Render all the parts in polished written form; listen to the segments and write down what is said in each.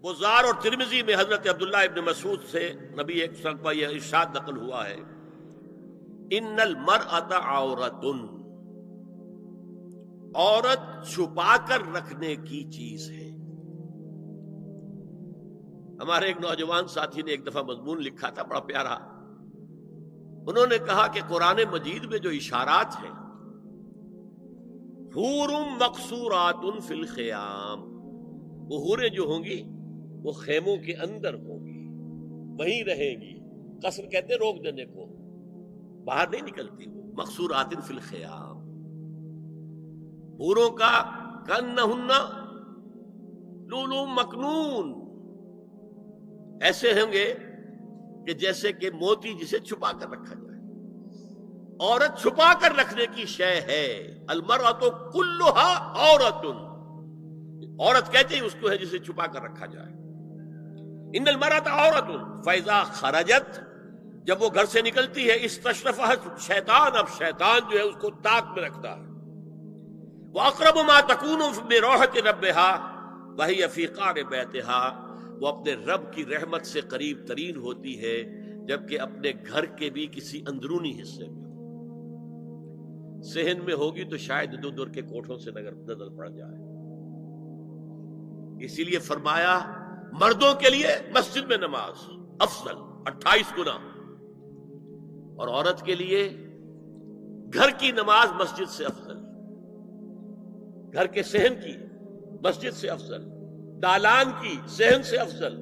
بزار اور ترمذی میں حضرت عبداللہ ابن مسعود سے نبی ایک وسلم کا یہ ارشاد نقل ہوا ہے، ان المرأۃ عورۃ، عورت چھپا کر رکھنے کی چیز ہے۔ ہمارے ایک نوجوان ساتھی نے ایک دفعہ مضمون لکھا تھا بڑا پیارا، انہوں نے کہا کہ قرآن مجید میں جو اشارات ہیں، حور مقصورات فی الخیام، وہ حوریں جو ہوں گی وہ خیموں کے اندر ہوں گی، وہیں رہیں گی۔ قصر کہتے ہیں روک دینے کو، باہر نہیں نکلتی وہ۔ مقصورات فی الخیام، حوروں کا کأنہن لؤلؤ مکنون، ایسے ہوں گے کہ جیسے کہ موتی جسے چھپا کر رکھا جائے۔ عورت چھپا کر رکھنے کی شے ہے۔ المرأۃ کلھا عورۃ، عورت کہتے ہیں اس کو ہے جسے چھپا کر رکھا جائے۔ ان المرأۃ عورۃ فاذا خرجت، جب وہ گھر سے نکلتی ہے، استشرفھا شیطان، اب شیطان جو ہے اس کو طاق میں رکھتا ہے۔ واقرب ما تکون بروحۃ ربھا وہی فی قعر بیتھا، وہ اپنے رب کی رحمت سے قریب ترین ہوتی ہے جبکہ اپنے گھر کے بھی کسی اندرونی حصے میں ہو۔ صحن میں ہوگی تو شاید دور دور کے کوٹھوں سے نظر پڑ جائے۔ اسی لیے فرمایا مردوں کے لیے مسجد میں نماز افضل 28 گنا، اور عورت کے لیے گھر کی نماز مسجد سے افضل، گھر کے صحن کی مسجد سے افضل، دالان کی صحن سے افضل،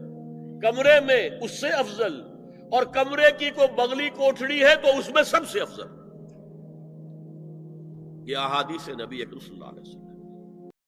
کمرے میں اس سے افضل، اور کمرے کی کوئی بغلی کوٹھڑی ہے تو اس میں سب سے افضل۔ یہ احادیث نبی اکرم صلی اللہ علیہ وسلم۔